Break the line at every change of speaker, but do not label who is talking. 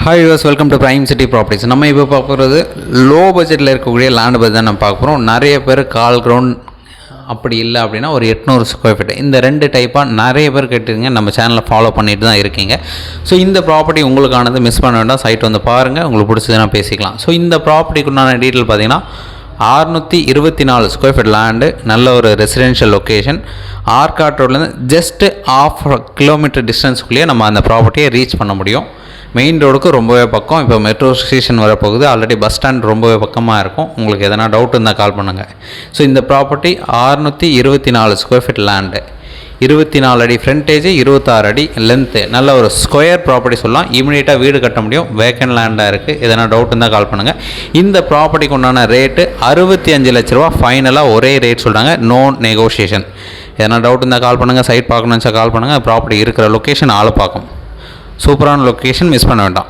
Hi use welcome to prime city properties. நம்ம இப்போ பார்க்க போகிறது லோ பட்ஜெட்டில் இருக்கக்கூடிய லேண்டு பட்ஜெட் தான் நம்ம பார்க்க போகிறோம். நிறைய பேர் கால் கிரவுண்ட் அப்படி இல்லை அப்படின்னா ஒரு 800 ஸ்கொயர் ஃபீட் இந்த ரெண்டு டைப்பாக நிறைய பேர் கேட்டுருங்க. நம்ம சேனலில் ஃபாலோ பண்ணிட்டு தான் இருக்கீங்க. ஸோ இந்த ப்ராப்பர்ட்டி உங்களுக்கானது மிஸ் பண்ண வேண்டாம். சைட் வந்து பாருங்கள், உங்களுக்கு பிடிச்சதுன்னா பேசிக்கலாம். ஸோ இந்த ப்ராப்பர்ட்டிக்குண்டான டீட்டெயில் பார்த்தீங்கன்னா 624 ஸ்கொயர் ஃபீட் லேண்டு, நல்ல ஒரு ரெசிடென்ஷியல் லொக்கேஷன். ஆர்காட் ரோட்லேருந்து ஜஸ்ட்டு 1/2 கிலோமீட்டர் டிஸ்டன்ஸ்க்குள்ளேயே நம்ம அந்த ப்ராப்பர்ட்டியை ரீச் பண்ண முடியும். மெயின் ரோடுக்கு ரொம்பவே பக்கம். இப்போ மெட்ரோ ஸ்டேஷன் வரப்போகுது. ஆல்ரெடி பஸ் ஸ்டாண்ட் ரொம்பவே பக்கமாக இருக்கும். உங்களுக்கு எதனா டவுட் இருந்தால் கால் பண்ணுங்கள். ஸோ இந்த ப்ராப்பர்ட்டி 624 ஸ்கொயர் ஃபீட் லேண்டு, 24 அடி ஃப்ரண்டேஜ், 26 அடி லென்த்து, நல்ல ஒரு ஸ்கொயர் ப்ராப்பர்ட்டி சொல்லலாம். இமீடியட்டாக வீடு கட்ட முடியும். வேக்கன்ட் லேண்டாக இருக்குது. எதனா டவுட் இருந்தால் கால் பண்ணுங்கள். இந்த ப்ராப்பர்ட்டிக்கு உண்டான ரேட்டு 65 லட்ச ரூபா ஃபைனலாக ஒரே ரேட் சொல்கிறாங்க. No negotiation. எதனா டவுட் இருந்தால் கால் பண்ணுங்கள். சைட் பார்க்கணுன்னு கால் பண்ணுங்கள். ப்ராப்பர்ட்டி இருக்கிற லொக்கேஷன் ஆலப்பாக்கம். சூப்பரான லொக்கேஷன், மிஸ் பண்ண வேண்டாம்.